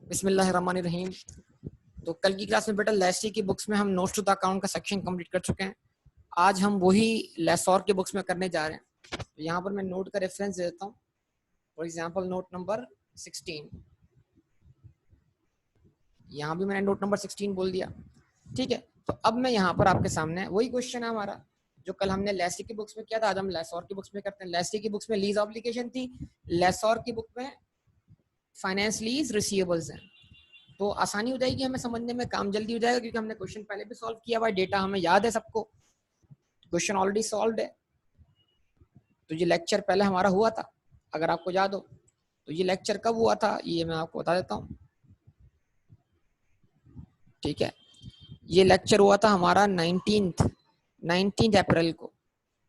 बिस्मिल्लाहिर्रहमानिर्रहीम। तो कल की क्लास में बेटा लेसी की बुक्स में हम नोट्स टू द अकाउंट का सेक्शन कंप्लीट कर चुके हैं। आज हम वही लेसौर की बुक्स में करने जा रहे हैं। तो यहाँ पर मैं नोट का रेफरेंस दे देता हूँ। फॉर एग्जांपल नोट नंबर 16, यहाँ भी मैंने नोट नंबर 16 बोल दिया। ठीक है, तो अब मैं यहाँ पर आपके सामने वही क्वेश्चन है हमारा जो कल हमने लेसी की बुक्स में किया था, आज हम लेसौर की बुक्स में करते हैं। लेसी की बुक्स में लीज ऑब्लिगेशन थी, लेसौर की बुक में फाइनेंस लीज रिसीवेबल्स हैं। तो आसानी हो जाएगी, हमें समझने में काम जल्दी हो जाएगा क्योंकि हमने क्वेश्चन पहले भी सॉल्व किया हुआ है, डेटा हमें याद है सबको, क्वेश्चन ऑलरेडी सॉल्व्ड है। तो ये लेक्चर पहले हमारा हुआ था, अगर आपको याद हो। तो ये लेक्चर कब हुआ था ये मैं आपको बता देता हूँ। ठीक है, ये लेक्चर हुआ था हमारा 19 अप्रैल को।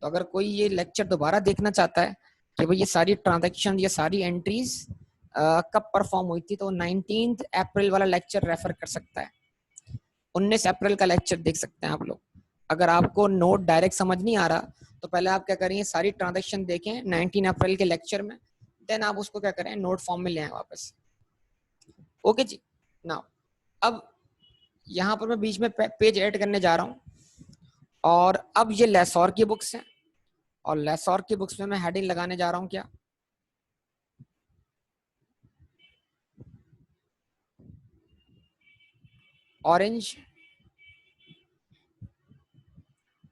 तो अगर कोई ये लेक्चर दोबारा देखना चाहता है कि भाई ये सारी ट्रांजैक्शन, ये सारी एंट्रीज कब परफॉर्म हुई थी, तो 19 अप्रैल वाला लेक्चर रेफर कर सकता है। 19 अप्रैल का लेक्चर देख सकते हैं आप लोग। अगर आपको नोट डायरेक्ट समझ नहीं आ रहा तो पहले आप क्या करेंगे, सारी ट्रांजैक्शन देखें 19 अप्रैल के लेक्चर में, देन आप उसको क्या करें, नोट फॉर्म में ले आए वापस। ओके जी। नाउ अब यहाँ पर मैं बीच में पेज ऐड करने जा रहा हूँ, और अब ये लेसौर की बुक्स हैं, और लेसौर की बुक्स में मैं हेडिंग लगाने जा रहा हूँ क्या, orange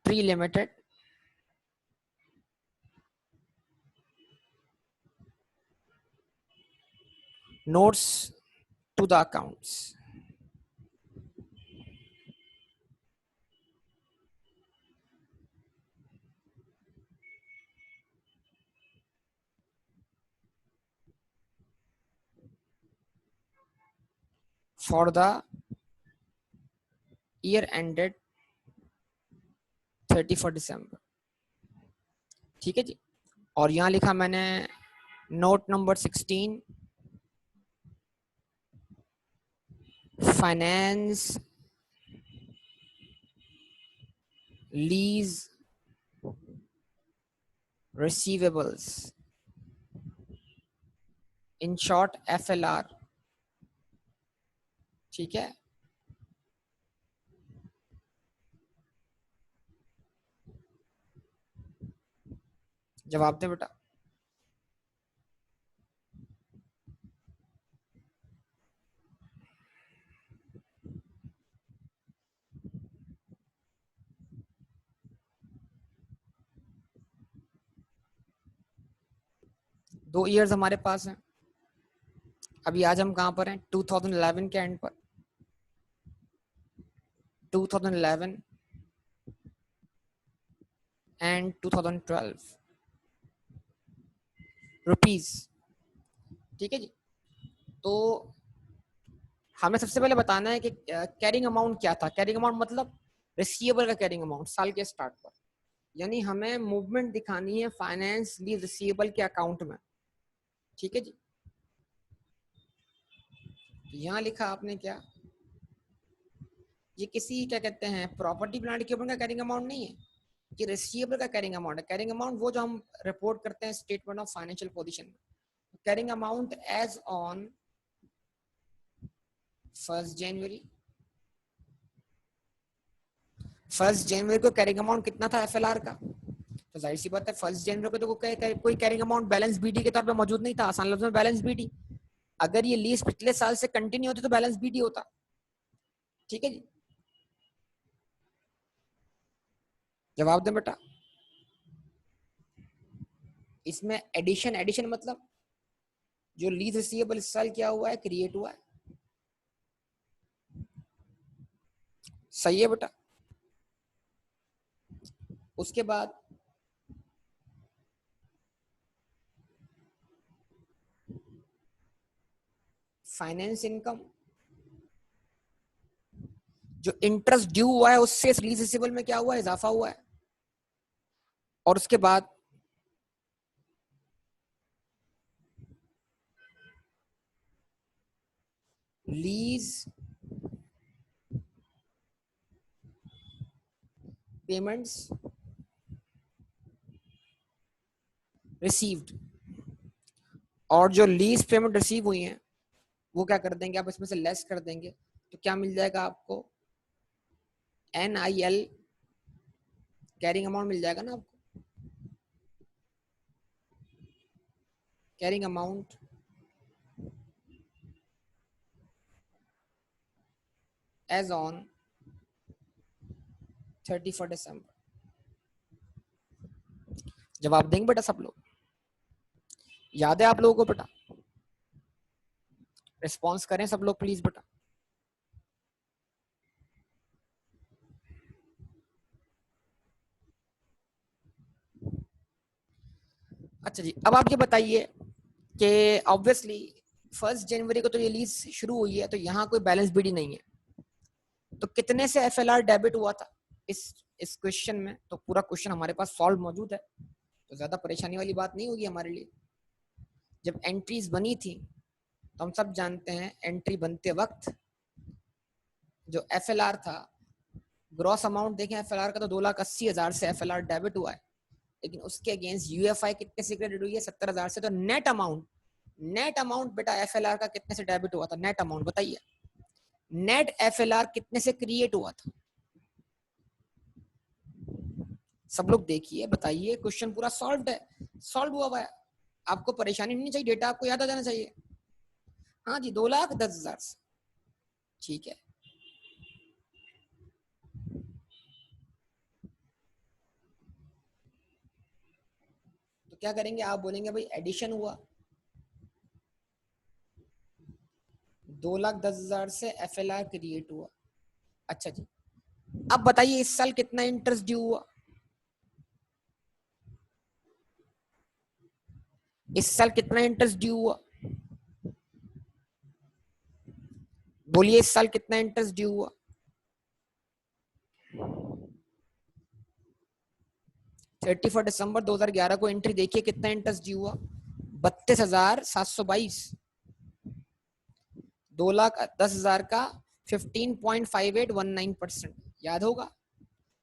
tree limited notes to the accounts. For the year ended 31 December. ठीक है जी। और यहाँ लिखा मैंने note number 16, finance lease receivables, in short FLR। ठीक है, जवाब दे बेटा। दो ईयर्स हमारे पास हैं। अभी आज हम कहाँ पर हैं, 2011 के एंड पर। 2011 एंड 2012 रुपीज। ठीक है जी। तो हमें सबसे पहले बताना है कि कैरिंग अमाउंट क्या था। कैरिंग अमाउंट मतलब रिसीवेबल का कैरिंग अमाउंट साल के स्टार्ट पर, यानी हमें मूवमेंट दिखानी है फाइनेंस लीज रिसीवेबल के अकाउंट में। ठीक है जी। यहाँ लिखा आपने क्या, ये किसी क्या कहते हैं प्रॉपर्टी प्लांट के ऊपर का कैरिंग अमाउंट नहीं है, ये रिसीवेबल का कैरिंग अमाउंट है। कैरिंग अमाउंट वो जो हम रिपोर्ट करते हैं स्टेटमेंट ऑफ फाइनेंशियल पोजीशन में। कैरिंग अमाउंट एज ऑन 1 जनवरी। 1 जनवरी को कैरिंग अमाउंट कितना था FLR का, तो जाहिर सी बात है 1 जनवरी को तो कोई कैरिंग अमाउंट बैलेंस BD के तौर पे मौजूद नहीं था। आसान लफ्ज में बैलेंस BD। अगर ये लीज पिछले साल से कंटिन्यू होती तो बैलेंस BD होता। ठीक है जी, जवाब दें बेटा। इसमें एडिशन, एडिशन मतलब जो लीज रिसीवेबल इस साल क्या हुआ है, क्रिएट हुआ है। सही है बेटा। उसके बाद फाइनेंस इनकम, जो इंटरेस्ट ड्यू हुआ है उससे लीज रिसीवेबल में क्या हुआ है, इजाफा हुआ है। और उसके बाद लीज पेमेंट्स रिसीव्ड, और जो लीज पेमेंट रिसीव हुई हैं वो क्या कर देंगे आप, इसमें से लेस कर देंगे तो क्या मिल जाएगा आपको, NIL कैरिंग अमाउंट मिल जाएगा ना आपको, कैरिंग अमाउंट एज ऑन 31 दिसंबर। जवाब देंगे बेटा सब लोग, याद है आप लोगों को बेटा, रिस्पॉन्स करें सब लोग प्लीज बेटा। अच्छा जी, अब आप ये बताइए कि ऑब्वियसली 1 जनवरी को तो ये लीज शुरू हुई है, तो यहाँ कोई बैलेंस बीडी नहीं है, तो कितने से FLR डेबिट हुआ था इस क्वेश्चन में। तो पूरा क्वेश्चन हमारे पास सॉल्व मौजूद है, तो ज्यादा परेशानी वाली बात नहीं होगी हमारे लिए। जब एंट्रीज बनी थी तो हम सब जानते हैं, एंट्री बनते वक्त जो FLR था, ग्रॉस अमाउंट देखें FLR का तो 2,80,000 से FLR डेबिट हुआ है, लेकिन उसके अगेंस्ट UFI कितने से क्रेडिट हुई है, 70,000 से। तो नेट अमाउंट बेटा FLR का कितने से डेबिट हुआ था, नेट अमाउंट बताइए, नेट FLR कितने से क्रिएट हुआ था। सब लोग देखिए बताइए, क्वेश्चन पूरा सॉल्व है, सॉल्व हुआ है, आपको परेशानी नहीं चाहिए, डेटा आपको याद आ जाना चाहिए। हाँ जी, 2,10,000 से, ठीक है। तो क्या करेंगे, आप बोलेंगे भाई एडिशन हुआ 2,10,000 से FLR क्रिएट हुआ। अच्छा जी, अब बताइए इस साल कितना इंटरेस्ट ड्यू हुआ, इस साल कितना इंटरेस्ट ड्यू हुआ, बोलिए इस साल कितना इंटरेस्ट ड्यू हुआ। 31 दिसंबर 2011 को एंट्री देखिए कितना इंटरेस्ट ड्यू हुआ, 32,722। 2,10,000 का 15.5819%, याद होगा,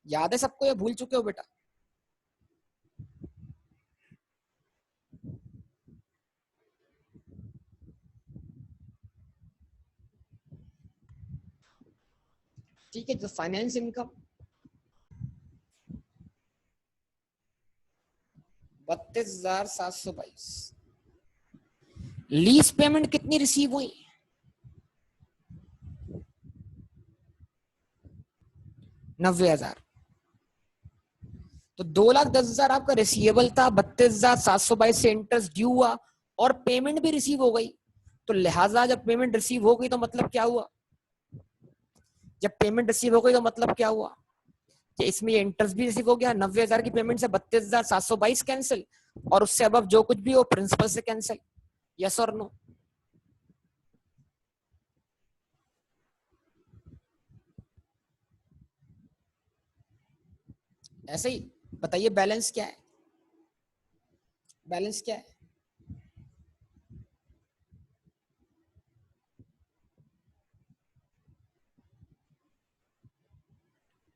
याद है सबको या भूल चुके हो बेटा। ठीक है, जो फाइनेंस इनकम 32,722। लीज पेमेंट कितनी रिसीव हुई, 90,000। तो 2,10,000 आपका रिसीवेबल था, 32,722 से इंटरेस्ट ड्यू हुआ और पेमेंट भी रिसीव हो गई। तो लिहाजा जब पेमेंट रिसीव हो गई तो मतलब क्या हुआ, जब पेमेंट रिसीव हो गई तो मतलब क्या हुआ कि इसमें ये इंटरेस्ट भी रिसीव हो गया, 90,000 की पेमेंट से 32,722 कैंसिल, और उससे अब जो कुछ भी हो प्रिंसिपल से कैंसिल। यस और नो, ऐसे ही बताइए बैलेंस क्या है, बैलेंस क्या है।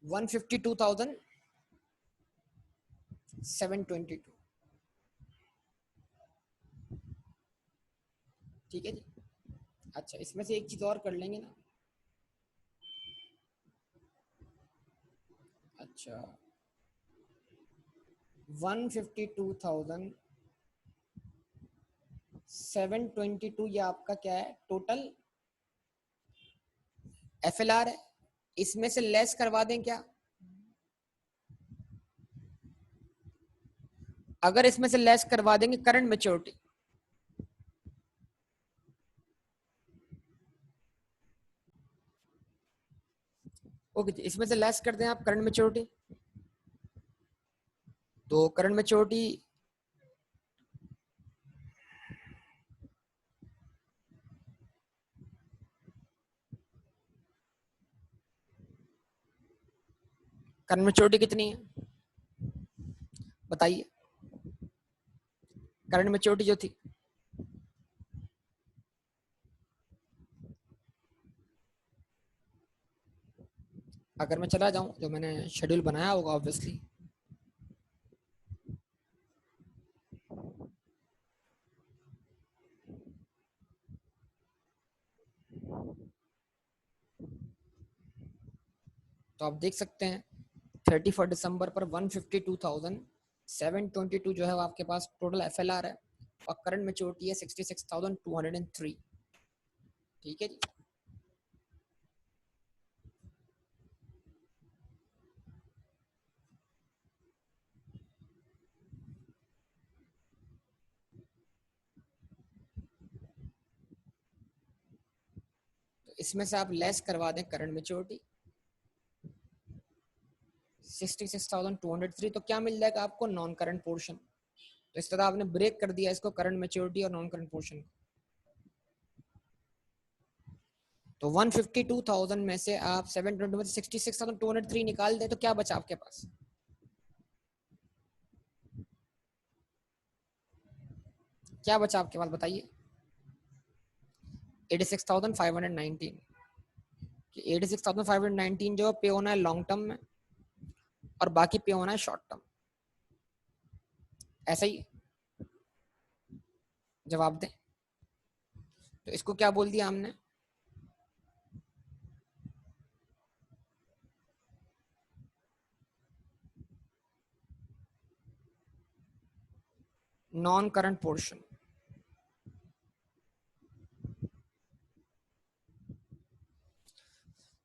152,722, ठीक है जी। अच्छा, इसमें से एक चीज और कर लेंगे ना। अच्छा, 152,722 ये आपका क्या है, टोटल FLR है। इसमें से लेस करवा दें क्या, अगर इसमें से लेस करवा देंगे करंट मेच्योरिटी, ओके जी, इसमें से लेस कर दें आप करंट मेच्योरिटी, तो करंट मेच्योरिटी करंट मेच्योरिटी कितनी है बताइए, करंट मेच्योरिटी जो थी, अगर मैं चला जाऊं जो मैंने शेड्यूल बनाया होगा ऑब्वियसली, तो आप देख सकते हैं 31 दिसंबर पर 152,722 जो है वो आपके पास टोटल एफएलआर है और करंट मैच्योरिटी है 66,203। ठीक है जी। तो इसमें से आप लेस करवा दें करंट मैच्योरिटी 66,203, तो क्या मिल जाएगा आपको? Non current portion. तो इस तरह आपने ब्रेक कर दिया इसको, करंट मैच्योरिटी और नॉन करंट पोर्शन। तो 152,000 में से आप 720 में से 66,203 निकाल दें तो क्या बचा आपके पास? क्या बचा आपके पास बताइए? 86,519। 86,519 जो पे होना है लॉन्ग टर्म में और बाकी पे होना है शॉर्ट टर्म। ऐसा ही जवाब दें। तो इसको क्या बोल दिया हमने? Non current portion.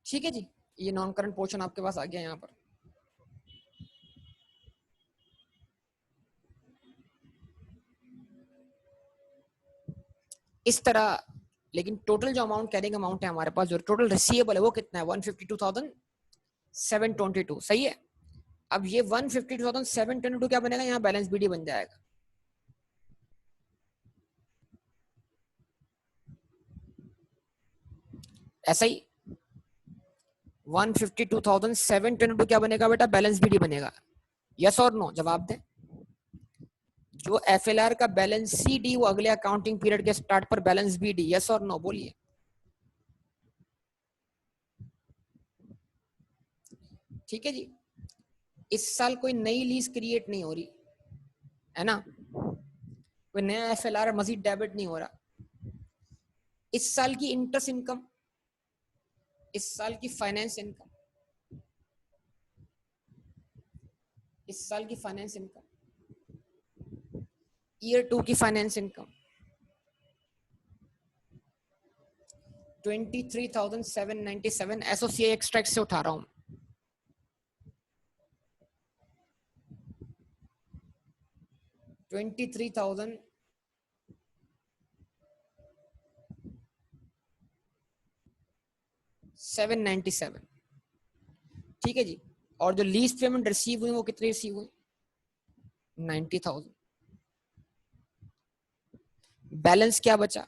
ठीक है जी, ये नॉन करंट पोर्शन आपके पास आ गया यहाँ पर। इस तरह, लेकिन टोटल जो अमाउंट कैरिंग अमाउंट है हमारे पास, जो टोटल रिसीवेबल है वो कितना है? 152,722। सही है। अब ये 152,722 क्या बनेगा? यहाँ बैलेंस बीडी बन जाएगा। ऐसा ही 152,722 क्या बनेगा बेटा? बैलेंस बीडी बनेगा। यस और नो जवाब दें। जो एफएलआर का बैलेंस सी डी वो अगले अकाउंटिंग पीरियड के स्टार्ट पर बैलेंस बी डी। यस और नो बोलिए। ठीक है जी। इस साल कोई नई लीज क्रिएट नहीं हो रही है ना, कोई नया एफएलआर मजीद डेबिट नहीं हो रहा। इस साल की इंटरेस्ट इनकम, इस साल की फाइनेंस इनकम, इस साल की फाइनेंस इनकम, ईयर 2 की फाइनेंस इनकम 23,797 एसोसिएट एक्सट्रैक्ट से उठा रहा हूं। 23,797। ठीक है जी। और जो लीज पेमेंट रिसीव हुई वो कितनी रिसीव हुई? 90,000। बैलेंस क्या बचा?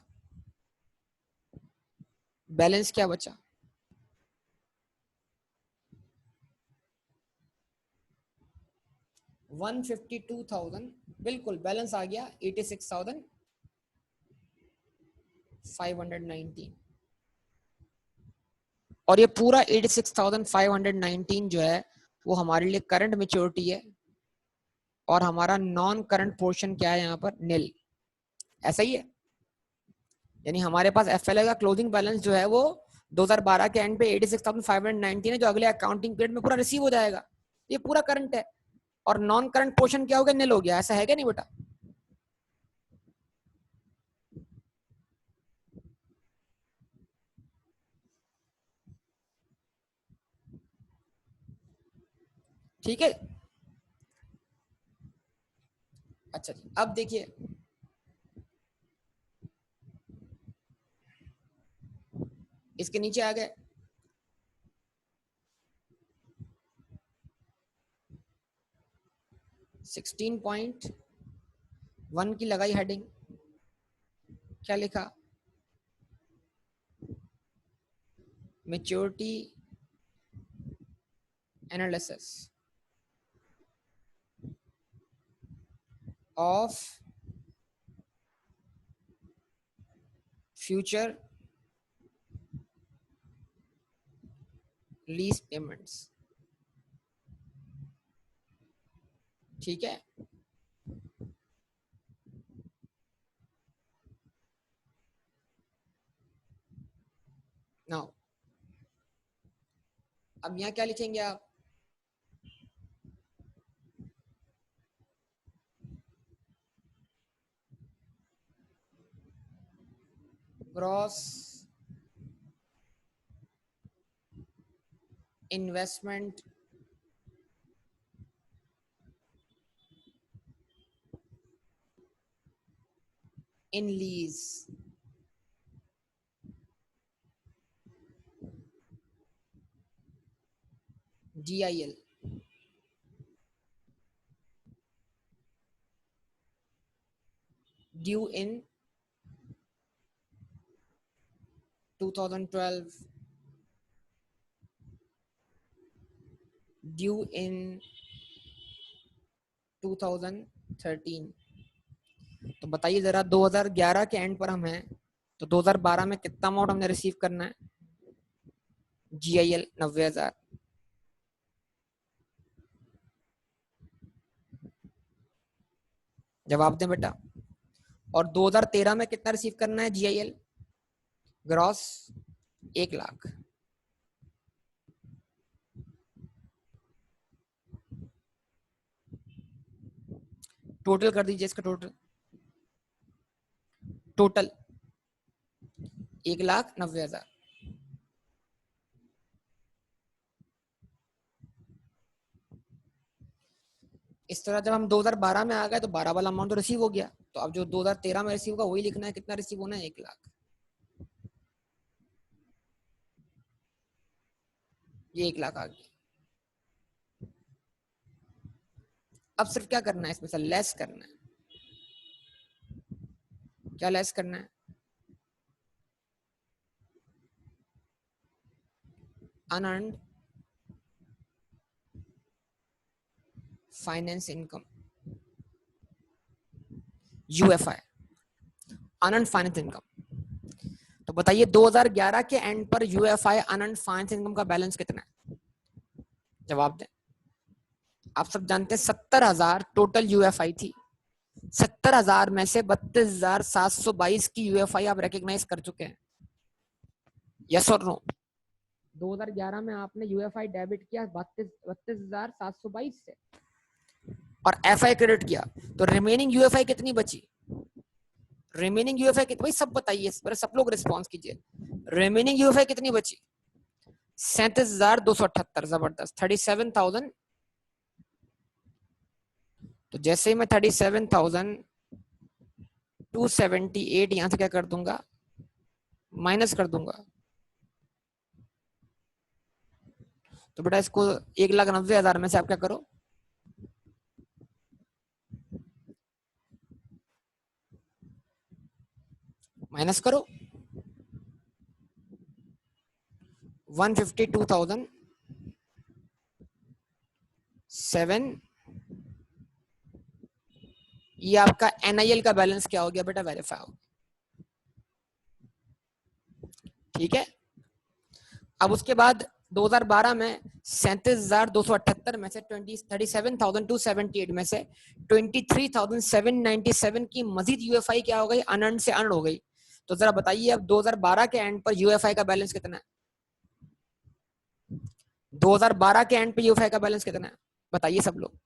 बैलेंस क्या बचा? 152,000। बिल्कुल बैलेंस आ गया 86,519। और ये पूरा 86,519 जो है वो हमारे लिए करंट मेच्योरिटी है और हमारा नॉन करंट पोर्शन क्या है यहाँ पर? नील। ऐसा ही है। यानी हमारे पास एफएलआई का क्लोजिंग बैलेंस जो है वो 2012 के एंड पे 86,519 है, जो अगले अकाउंटिंग पीरियड में पूरा रिसीव हो जाएगा। ये पूरा करंट है। और नॉन करंट पोर्शन क्या हो गया? नील हो गया। ऐसा है क्या नहीं बेटा? ठीक है। अच्छा जी, अब देखिए इसके नीचे आ गए 16.1 की लगाई हेडिंग। क्या लिखा? Maturity analysis of future lease payments. ठीक है। नाउ अब यहाँ क्या लिखेंगे आप, ग्रॉस इन्वेस्टमेंट इन लीज, GIL, ड्यू इन 2012, ड्यू इन 2013। तो बताइए जरा 2011 के एंड पर हम हैं, तो 2012 में कितना अमाउंट हमने रिसीव करना है, GIL 90,000। जवाब दें बेटा। और 2013 में कितना रिसीव करना है GIL ग्रॉस, 1,00,000। टोटल कर दीजिए इसका, टोटल टोटल 1,90,000। इस तरह जब हम 2012 में आ गए तो 12 वाला अमाउंट तो रिसीव हो गया, तो अब जो 2013 में रिसीव होगा वही लिखना है, कितना रिसीव होना है, 1,00,000। ये 1,00,000 आ गया। अब सिर्फ क्या करना है, इसमें से लेस करना है। क्या लेस करना है, unearned finance income, UFI, unearned finance income. तो बताइए 2011 के एंड पर UFI अनअर्न्ड फाइनेंस इनकम का बैलेंस कितना है, जवाब दें। आप सब जानते हैं 70,000 टोटल UFI थी, 70,000 में से 32,722 की UFI आप रिकॉग्नाइज कर चुके हैं, यस और नो। 2011 में आपने UFI डेबिट किया 32,722 से और FI क्रेडिट किया, तो रिमेनिंग UFI कितनी बची, रिमेनिंग UFI कितनी, भाई सब बताइए, सब लोग रिस्पॉन्स कीजिए, रिमेनिंग UFI कितनी बची, 37,278। जबरदस्त, 37,000। तो जैसे ही मैं 37,278 यहां से क्या कर दूंगा, माइनस कर दूंगा, तो बेटा इसको 1,90,000 में से आप क्या करो, माइनस करो 152,7। ये आपका NIL का बैलेंस क्या हो गया बेटा, वेरीफाई हो, ठीक है। अब उसके बाद 2012 में 37,278 में से 37,278 में से 23,797 की मजीद UFI क्या हो गई, अनअर्न्ड से अर्न हो गई। तो जरा बताइए अब 2012 के एंड पर UFI का बैलेंस कितना है, 2012 के एंड पे UFI का बैलेंस कितना है, बताइए सब लोग।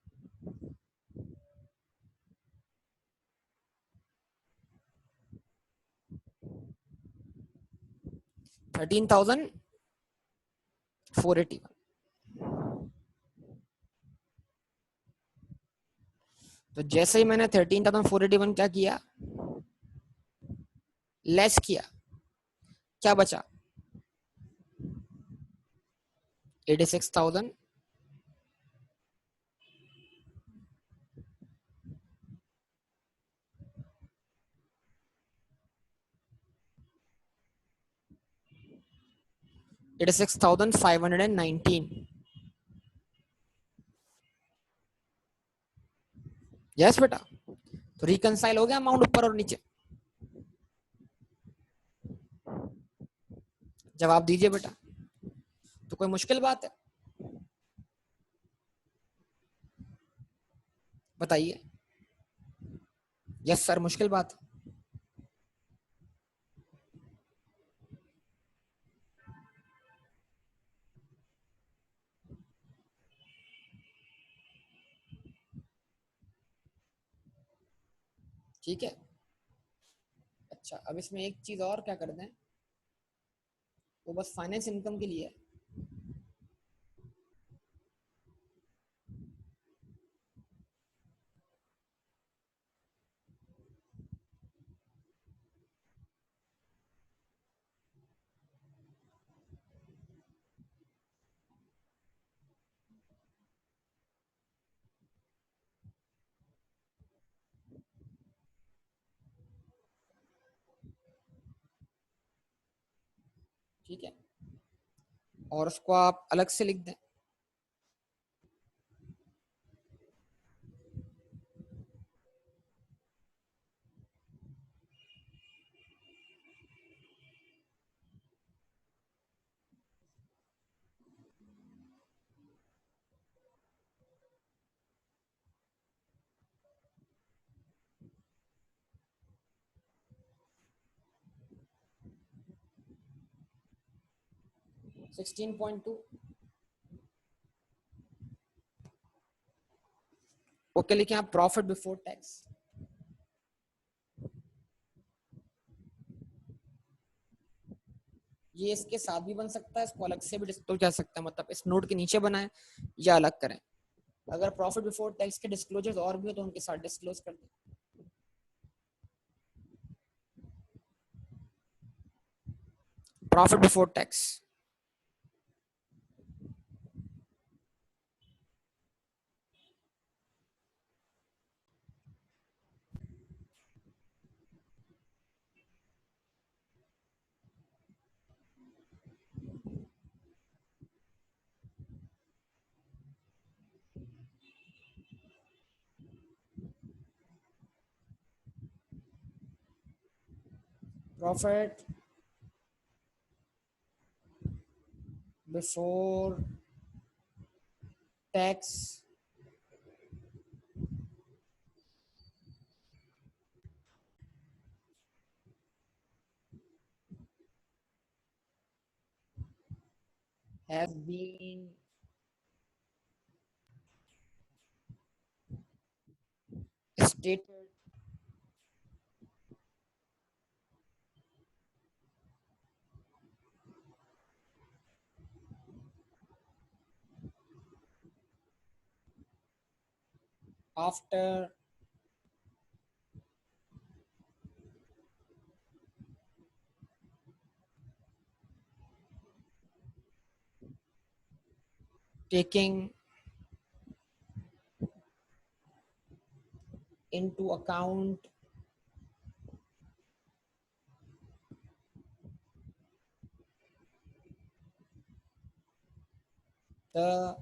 13,481। तो जैसे ही मैंने 13,481 क्या किया, लेस किया, क्या बचा, 86,000। 86,519। यस बेटा, तो रिकंसाइल हो गया अमाउंट ऊपर और नीचे, जवाब दीजिए बेटा। तो कोई मुश्किल बात है, बताइए। यस सर, मुश्किल बात। ठीक है। अच्छा, अब इसमें एक चीज और क्या कर दें, वो बस फाइनेंस इनकम के लिए है। ठीक है, और उसको आप अलग से लिख दें। Sixteen point two. ओके, लिखें आप प्रॉफिट बिफोर टैक्स। ये इसके साथ भी बन सकता है, इसको अलग से भी डिस्क्लोज कर सकता है, मतलब इस नोट के नीचे बनाए या अलग करें। अगर प्रॉफिट बिफोर टैक्स के डिस्क्लोजर्स और भी हो तो उनके साथ डिस्क्लोज कर दें। Profit before tax. Profit before tax have been stated after taking into account the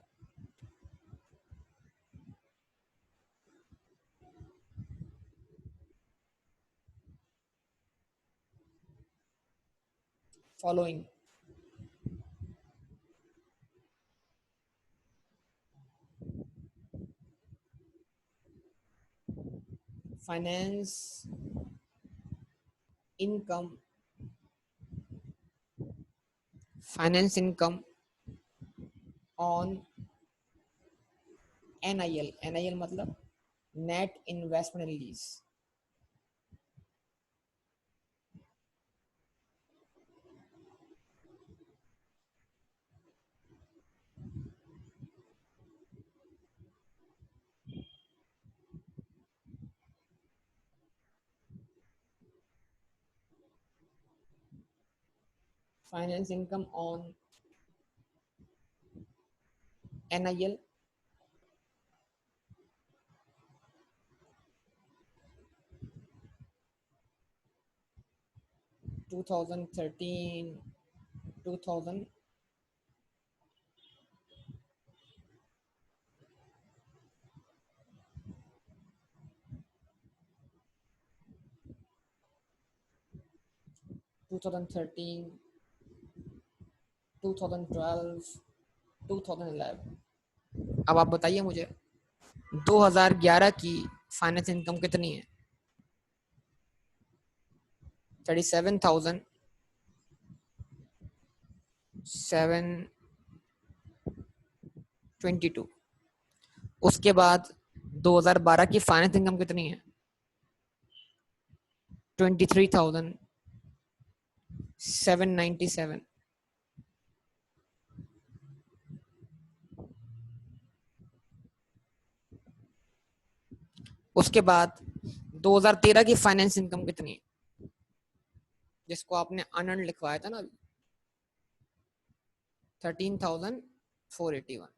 following: finance income, finance income on NIL, NIL मतलब net investment release, finance income on NIL 2013 2000 2013 2012 2011। अब आप बताइए मुझे 2011 की फाइनेंस इनकम कितनी है? 37,722। उसके बाद 2012 की फाइनेंस इनकम कितनी है? 23,797। उसके बाद 2013 की फाइनेंस इनकम कितनी है, जिसको आपने अनअर्न्ड लिखवाया था ना, 13,481।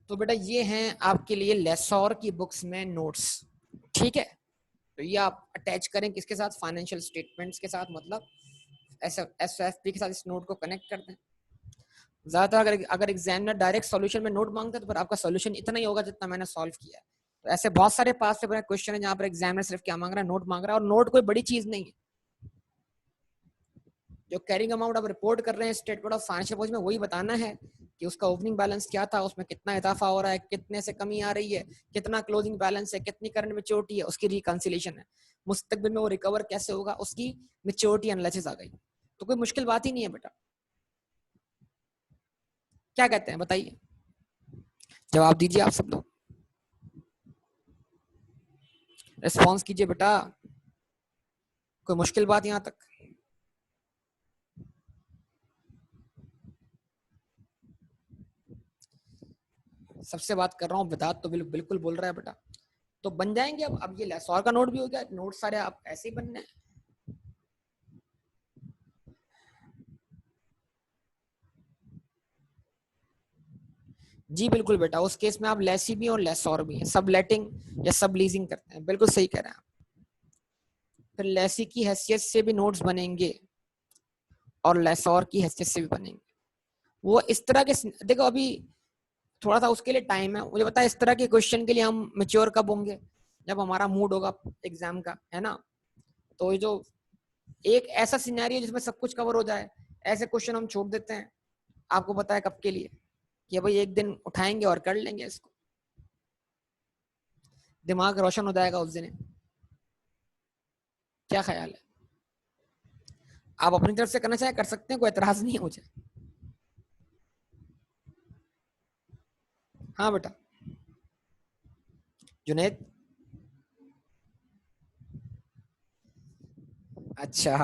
तो बेटा ये हैं आपके लिए लेसोर की बुक्स में नोट्स, ठीक है। तो ये आप अटैच करें किसके साथ, फाइनेंशियल स्टेटमेंट्स के साथ, मतलब एसएफपी के साथ इस नोट को कनेक्ट कर दें। ज्यादातर अगर एग्जामिनर डायरेक्ट सॉल्यूशन में नोट मांगता है तो फिर आपका सॉल्यूशन इतना ही होगा जितना मैंने सॉल्व किया है। तो ऐसे बहुत सारे पास पेपर क्वेश्चन है जहां पर एग्जामिनर सिर्फ क्या मांग रहा है, नोट मांग रहा है, और नोट कोई बड़ी चीज नहीं है। जो कैरिंग अमाउंट आप रिपोर्ट कर रहे हैं स्टेटमेंट ऑफ फाइनेंशियल पॉलिसी में, वही बताना है कि उसका ओपनिंग बैलेंस क्या था, उसमें कितना इजाफा हो रहा है, कितने से कमी आ रही है, कितना क्लोजिंग बैलेंस है, कितनी करंट मैच्योरिटी है, उसकी रिकंसिलेशन है, मुस्तकबिल में वो रिकवर कैसे होगा, उसकी मैच्योरिटी एनालिसिस आ गई। तो कोई मुश्किल बात ही नहीं है बेटा। क्या कहते हैं बताइए, जवाब दीजिए आप सब लोग, रिस्पॉन्स कीजिए बेटा। कोई मुश्किल बात यहां तक? सबसे बात कर रहा हूँ, विदात तो बिल्कुल बोल रहा है बेटा। तो बन जाएंगे अब ये लेसोर का नोट भी हो गया, नोट सारे आप ऐसे ही बनने हैं। जी बिल्कुल बेटा, उस केस में आप लेसी भी और लेसोर भी है, सब लेटिंग या सब लीजिंग करते हैं, बिल्कुल सही कह रहे हैं आप। फिर लेसी की हैसियत से भी नोट्स बनेंगे और लेसोर की हैसियत से भी बनेंगे। वो इस तरह के, देखो अभी थोड़ा सा उसके लिए टाइम है, मुझे पता है इस तरह के क्वेश्चन के लिए हम मेच्योर कब होंगे, जब हमारा मूड होगा एग्जाम का, है ना। तो ये जो एक ऐसा सिनेरियो जिसमें सब कुछ कवर हो जाए, ऐसे क्वेश्चन हम छोड़ देते हैं, आपको पता है कब के लिए, कि भाई एक दिन उठाएंगे और कर लेंगे इसको, दिमाग रोशन हो जाएगा उस दिन। क्या ख्याल है? आप अपनी तरफ से करना चाहे कर सकते हैं, कोई एतराज नहीं है मुझे। हाँ बेटा जुनेद। अच्छा,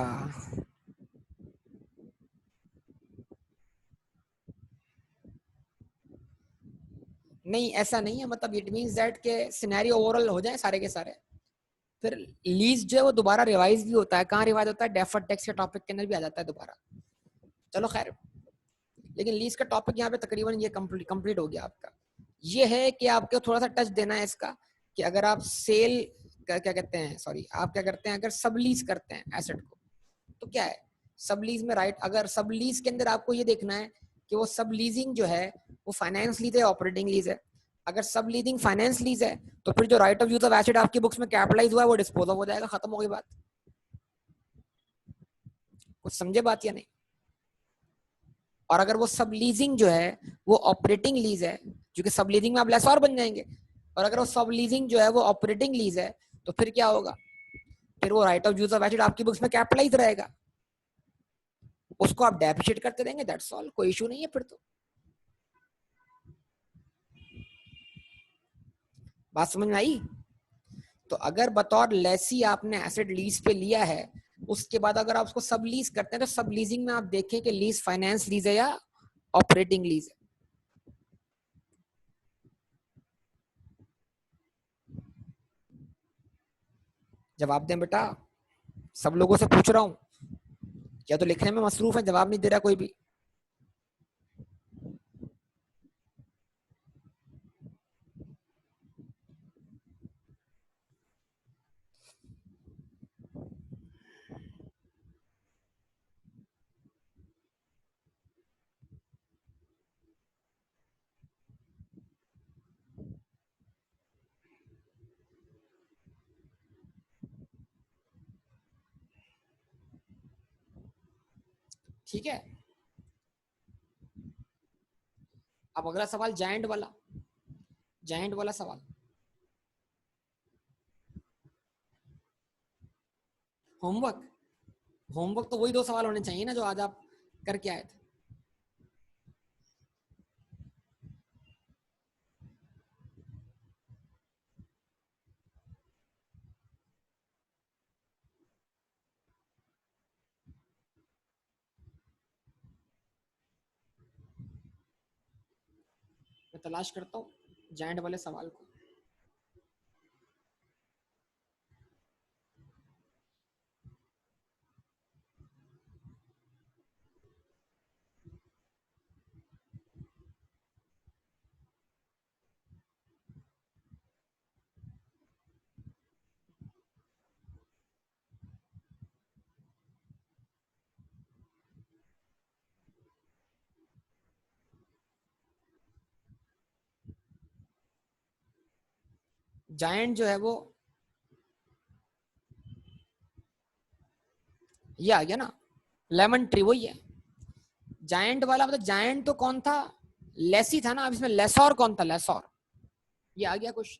नहीं ऐसा नहीं है, मतलब इट मींस दैट के सिनेरियो ओवरऑल हो जाए सारे के सारे, फिर लीज जो है वो दोबारा रिवाइज भी होता है। कहाँ रिवाइज होता है? डेफर्ड टैक्स के टॉपिक के अंदर भी आ जाता है दोबारा। चलो खैर, लेकिन लीज का टॉपिक यहाँ पे तकरीबन ये कंप्लीट हो गया आपका। ये है कि आपको थोड़ा सा टच देना है इसका, कि अगर आप सेल क्या कहते हैं, सॉरी आप क्या करते हैं, अगर सब लीज करते हैं एसेट को, तो क्या है सब लीज में, राइट। अगर सब लीज के अंदर आपको ये देखना है कि वो सब लीजिंग जो है वो फाइनेंस लीज है, ऑपरेटिंग लीज है। अगर सब लीजिंग फाइनेंस लीज है तो फिर जो right of use of asset आपकी बुक्स में कैपिटलाइज हुआ है वो डिस्पोज ऑफ हो जाएगा, खत्म हो गई बात। कुछ समझे बात या नहीं? और अगर वो सब लीजिंग जो है वो ऑपरेटिंग लीज है, क्योंकि सब लीजिंग में आप लेसर बन जाएंगे, और अगर वो सब लीजिंग जो है वो ऑपरेटिंग लीज है, तो फिर क्या होगा, फिर वो right of use of asset आपकी बुक्स में कैपिटलाइज रहेगा, उसको आप डेप्रिशिएट करते रहेंगे, दैट्स ऑल, कोई इशू नहीं है फिर तो। बात समझ में आई? तो अगर बतौर लेसी आपने एसेट लीज पे लिया है, उसके बाद अगर आप उसको सब लीज करते हैं तो सब लीजिंग में आप देखें कि लीज फाइनेंस लीज है या ऑपरेटिंग लीज है। जवाब दें बेटा, सब लोगों से पूछ रहा हूं, या तो लिखने में मसरूफ है, जवाब नहीं दे रहा कोई भी। ठीक है, अब अगला सवाल जायंट वाला सवाल। होमवर्क, होमवर्क तो वही दो सवाल होने चाहिए ना जो आज आप करके आए थे। मैं तलाश करता हूँ जायंट वाले सवाल को। जायंट जो है वो ये आ गया ना, लेमन ट्री वही है। जायंट वाला मतलब जायंट तो कौन था, लेसी था ना। अब इसमें लेसौर कौन था, लेसौर। ये आ गया कुछ।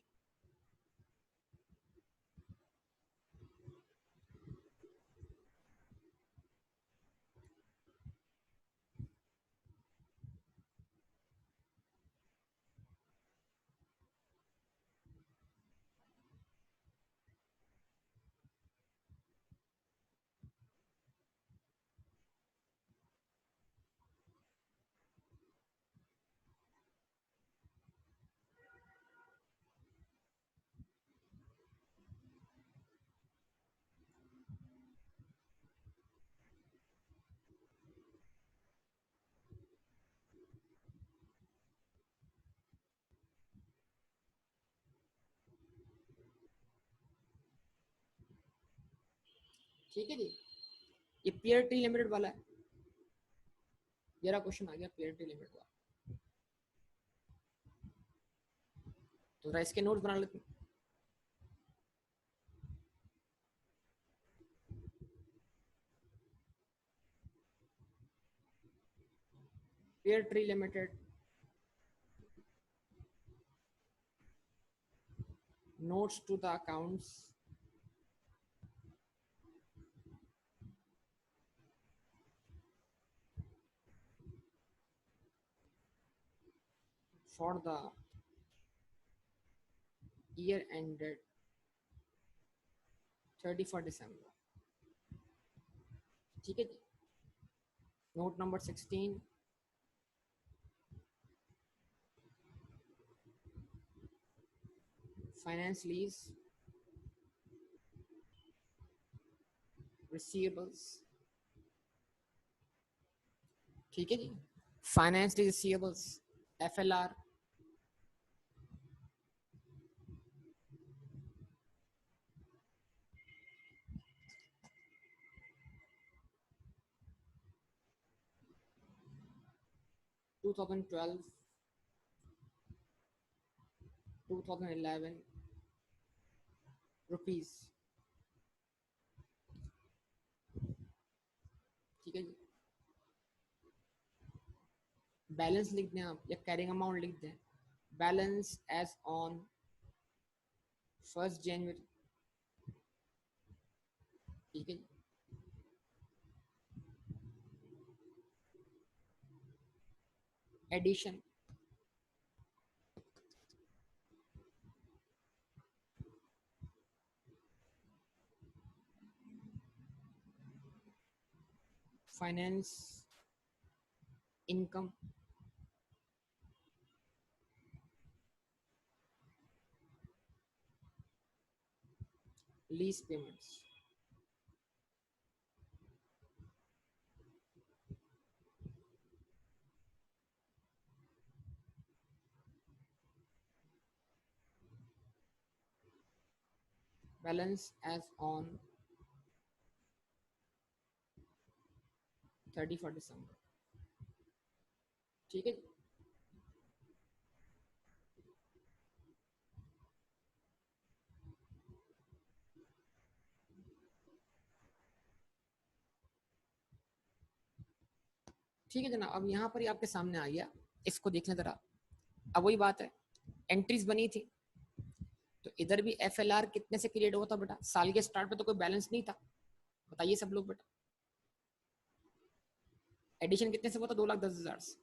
ठीक है जी, ये पेयर ट्री लिमिटेड वाला है। ये रहा क्वेश्चन आ गया पेयर ट्री लिमिटेड वाला। तो जरा इसके नोट्स बना लेते हैं। Pair tree limited notes to the accounts for the year ended 31 December। ठीक है जी। Note number 16, finance lease receivables. ठीक है जी, finance lease receivables, FLR, to 2011 rupees. ठीक है जी। बैलेंस लिख दें आप या कैरिंग अमाउंट लिख दें। Balance as on 1 January. ठीक है जी। Addition, finance income, lease payments. Balance as on 31 December. ठीक है। ठीक है जनाब, अब यहाँ पर ही आपके सामने आ गया, इसको देख लें जरा। अब वही बात है, एंट्रीज बनी थी तो इधर भी FLR कितने से क्रिएट हुआ था बेटा, साल के स्टार्ट पे तो कोई बैलेंस नहीं था, बताइए सब लोग बेटा। एडिशन कितने से हुआ था? 2,10,000 से।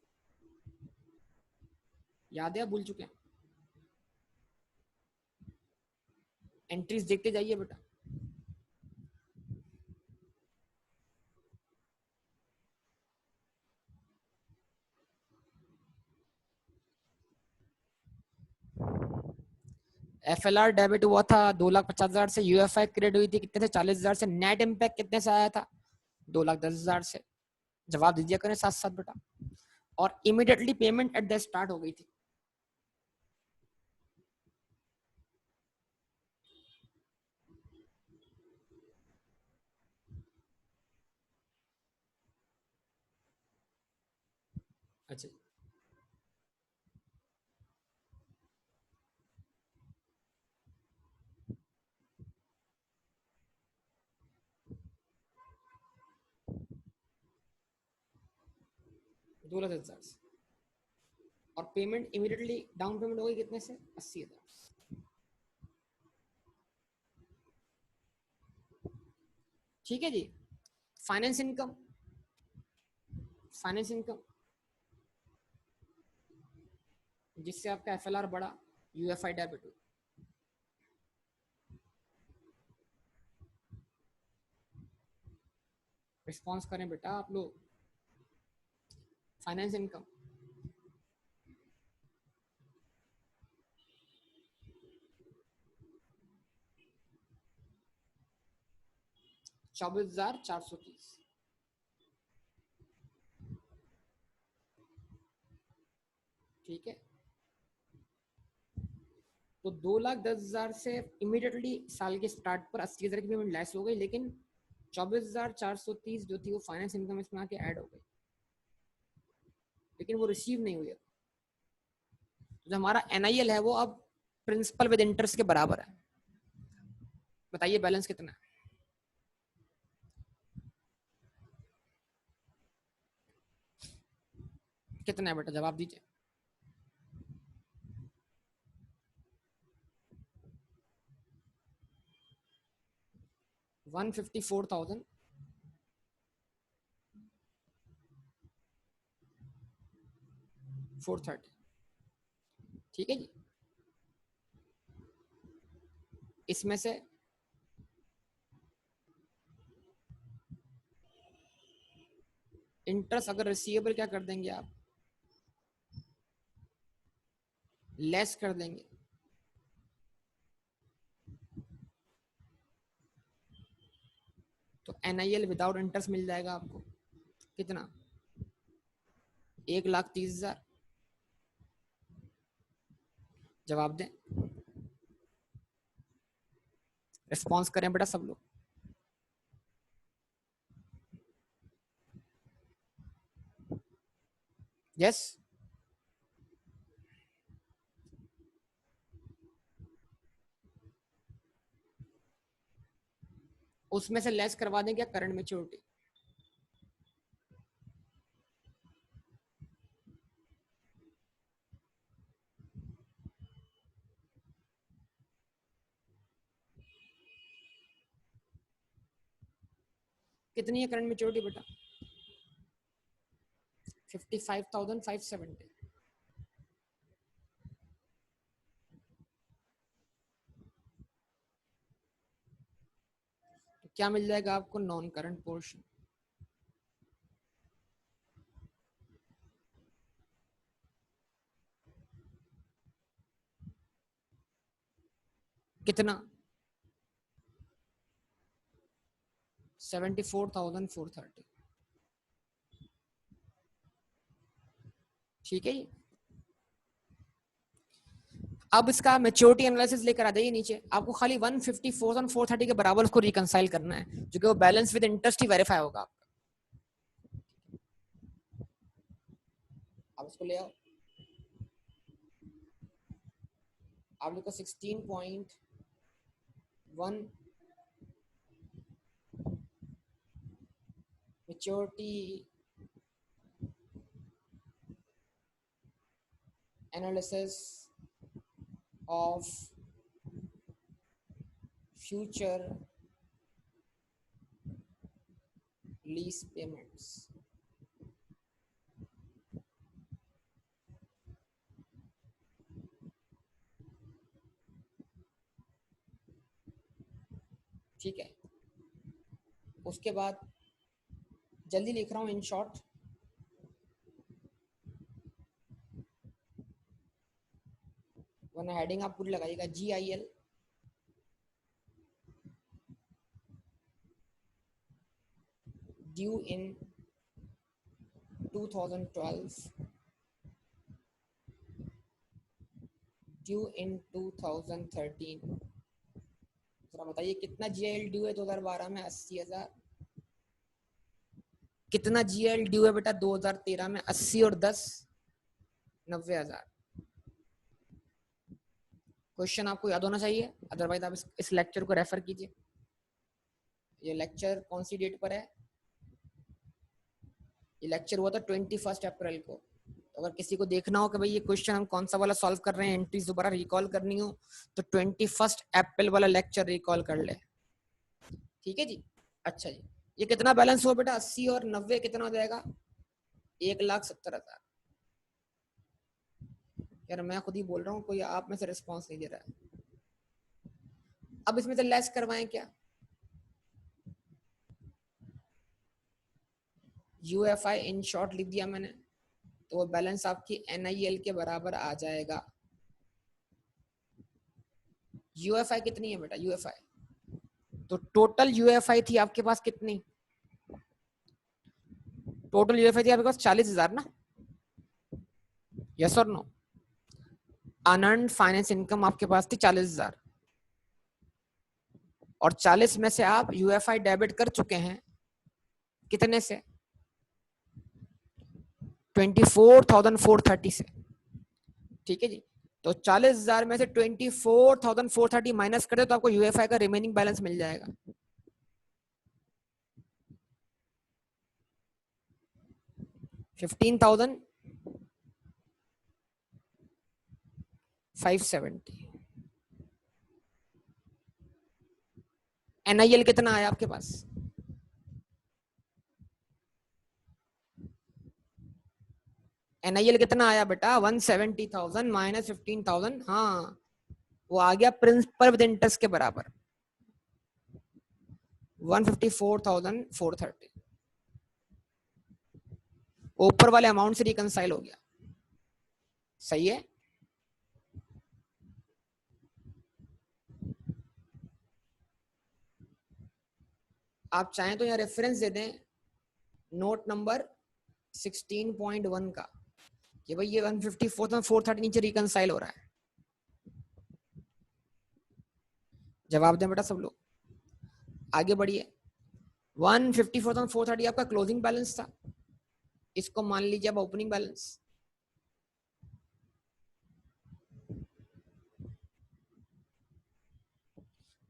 याद है, भूल चुके हैं? एंट्रीज देखते जाइए बेटा। FLR डेबिट हुआ था 2,50,000 से, UFI क्रेडिट हुई थी कितने से? 40,000 से। नेट इम्पैक्ट कितने से आया था? 2,10,000 से। जवाब दीजिए करें साथ साथ बेटा। और immediately payment at the start हो गई थी। अच्छा, 2,10,000 से। और पेमेंट इमीडिएटली डाउन पेमेंट हो गई कितने से? 80,000। ठीक है जी। फाइनेंस इनकम, फाइनेंस इनकम जिससे आपका FLR बढ़ा, UFI डेबिट हुई। रिस्पॉन्स करें बेटा आप लोग। Finance income 24,430। ठीक है, तो 2,10,000 से इमीडिएटली साल के स्टार्ट पर 80,000 की पेमेंट लेस हो गई, लेकिन 24,430 जो थी वो फाइनेंस इनकम इसमें आके ऐड हो गई, लेकिन वो रिसीव नहीं हुई। तो जो हमारा NIL है वो अब प्रिंसिपल विद इंटरेस्ट के बराबर है। बताइए बैलेंस कितना है? कितना है बेटा, जवाब दीजिए। 154,430। ठीक है जी। इसमें से इंटरेस्ट अगर रिसीवेबल क्या कर देंगे आप? लेस कर देंगे। तो NIL विदाउट इंटरेस्ट मिल जाएगा आपको कितना? 1,30,000। जवाब दें, रिस्पॉन्स करें बेटा सब लोग। यस। उसमें से लेस करवा दें क्या करंट मेच्योरिटी? कितनी है करंट मेच्योरिटी बेटा? 55,570। तो क्या मिल जाएगा आपको? Non current portion. कितना? 74,430। ठीक है। अब इसका मेच्योरिटी एनालिसिस लेकर आ जाइए नीचे। आपको खाली 154,430 के बराबर उसको रिकंसाइल करना है, जो कि वो balance with interest he verify होगा। आप इसको ले आओ। आप लिखो 16.1 maturity analysis of future lease payments। ठीक है, उसके बाद जल्दी लिख रहा हूँ इन शॉर्ट, वरना हेडिंग आप पूरी लगाइएगा, GIL ड्यू इन 2012, ड्यू इन 2013। जरा बताइए कितना GIL ड्यू है 2012 में? 80,000। कितना GIL ड्यू है बेटा 2013 में? 80 और 10 90,000। क्वेश्चन आपको याद होना चाहिए, अदरवाइज आप इस लेक्चर को रेफर कीजिए। ये लेक्चर कौन सी डेट पर है? ये लेक्चर हुआ था 21 अप्रैल को। तो अगर किसी को देखना हो कि भाई ये क्वेश्चन हम कौन सा वाला सॉल्व कर रहे हैं, एंट्रीज दोबारा रिकॉल करनी हो, तो 21 अप्रैल वाला लेक्चर रिकॉल कर ले। ठीक है जी। अच्छा जी, ये कितना बैलेंस हुआ बेटा? 80 और 90 कितना हो जाएगा? 1,70,000। यार मैं खुद ही बोल रहा हूँ, कोई आप में से रिस्पॉन्स नहीं दे रहा है। अब इसमें से लेस करवाएं क्या? UFI इन शॉर्ट लिख दिया मैंने, तो वो बैलेंस आपकी NIL के बराबर आ जाएगा। UFI कितनी है बेटा? UFI तो टोटल UFI थी आपके पास कितनी? टोटल UFI थी आपके पास 40,000 ना? यस और नो? अनअर्न्ड फाइनेंस इनकम आपके पास थी 40,000, और 40 में से आप UFI डेबिट कर चुके हैं कितने से? 24,430 से। ठीक है जी, तो 40,000 में से 24,430 माइनस कर दे तो आपको UFI का रिमेनिंग बैलेंस मिल जाएगा। 15,570। NIL कितना आया आपके पास? NIL कितना आया बेटा? 170,000 माइनस 15,000। हाँ, वो आ गया प्रिंसिपल विद इंटरेस्ट के बराबर 154,430। ऊपर वाले अमाउंट से रिकंसाइल हो गया। सही है। आप चाहें तो यहाँ रेफरेंस दे दें नोट नंबर 16.1 का कि भाई ये 154,430 नीचे रिकंसाइल हो रहा है। जवाब दें बेटा सब लोग, आगे बढ़िए। 154,430 आपका क्लोजिंग बैलेंस था, इसको मान लीजिए अब ओपनिंग बैलेंस।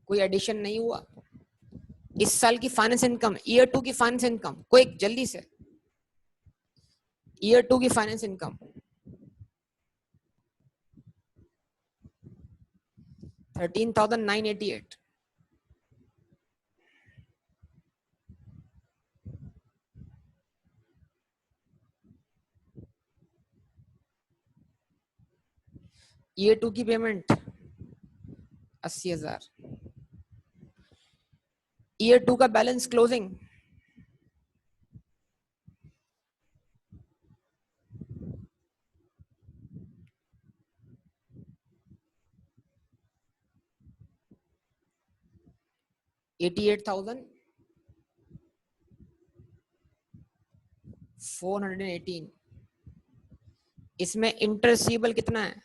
कोई एडिशन नहीं हुआ। इस साल की फाइनेंस इनकम, ईयर 2 की फाइनेंस इनकम, कोई जल्दी से, ईयर 2 की फाइनेंस इनकम 13,988। ईयर 2 की पेमेंट 80,000। ईयर 2 का बैलेंस क्लोजिंग 88,418। इसमें इंटरेस्ट रिसीवेबल कितना है?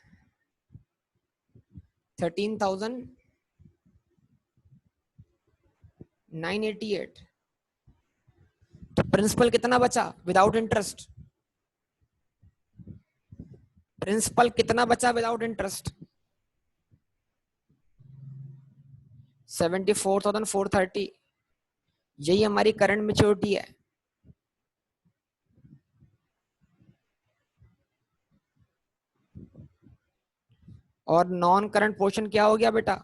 13,988। तो प्रिंसिपल कितना बचा विदाउट इंटरेस्ट? प्रिंसिपल कितना बचा विदाउट इंटरेस्ट? 74,430। यही हमारी करंट मैच्योरिटी है। और नॉन करंट पोर्शन क्या हो गया बेटा?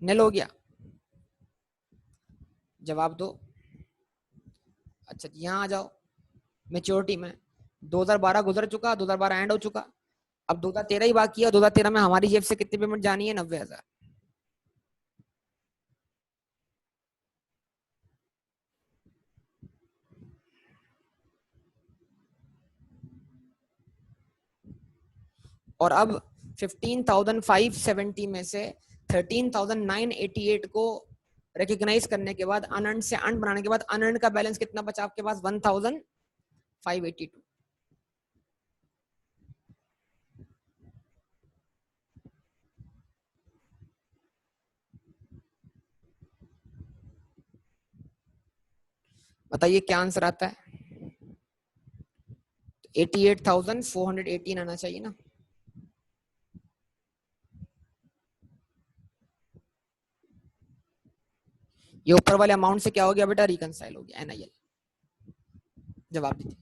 निल हो गया। जवाब दो। अच्छा यहां आ जाओ मैच्योरिटी में। 2012 गुजर चुका, 2012 एंड हो चुका, अब 2013 ही बाकी है। 2013 में हमारी जेब से कितनी पेमेंट जानी है? 90,000। और अब 15,570 में से 13,988 को रिकॉग्नाइज करने के बाद अनअर्न्ड से अर्न्ड बनाने के बाद अनअर्न्ड का बैलेंस कितना बचा आपके पास? 1,582। बताइए क्या आंसर आता है? 88,418 आना चाहिए ना। ये ऊपर वाले अमाउंट से क्या हो गया बेटा? रिकंसाइल हो गया, NIL। जवाब दीजिए।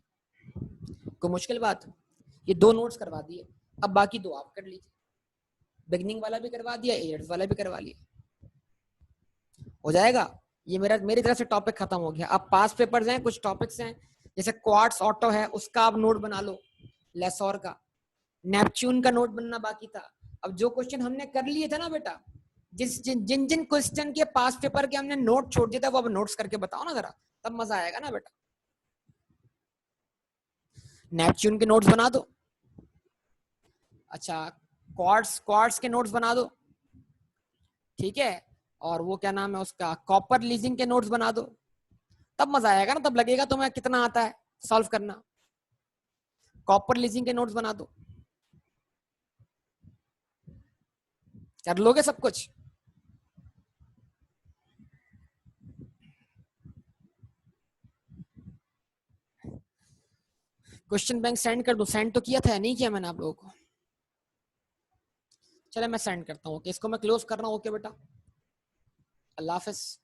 कोई मुश्किल बात? ये 2 नोट्स करवा दिए, अब बाकी 2 आप कर लीजिए। बिगनिंग वाला भी करवा दिया, एयर्स वाला भी करवा लिया, हो जाएगा। ये मेरी तरफ से टॉपिक खत्म हो गया। अब पास पेपर्स हैं, कुछ टॉपिक्स हैं, जैसे क्वार्ट्स ऑटो है, उसका आप नोट बना लो, लेसोर का। नेपच्यून का नोट बनना बाकी था। अब जो क्वेश्चन हमने कर लिए थे ना बेटा, जिन जिन क्वेश्चन के पास पेपर के हमने नोट छोड़ दिया था, वो अब नोट्स करके बताओ ना जरा, तब मजा आएगा ना बेटा। नेपच्यून के नोट्स बना दो। अच्छा, क्वार्ट्स के नोट्स बना दो, ठीक है। और वो क्या नाम है उसका, कॉपर लीजिंग के नोट्स बना दो, तब मजा आएगा ना, तब लगेगा तुम्हें कितना आता है सॉल्व करना। कॉपर लीजिंग के नोट्स बना दो, कर लोगे सब कुछ? क्वेश्चन बैंक सेंड कर दो। सेंड तो किया था, नहीं किया मैंने आप लोगों को? चले मैं सेंड करता हूँ। इसको मैं क्लोज कर रहा हूँ। ओके बेटा, अल्लाह हाफिज।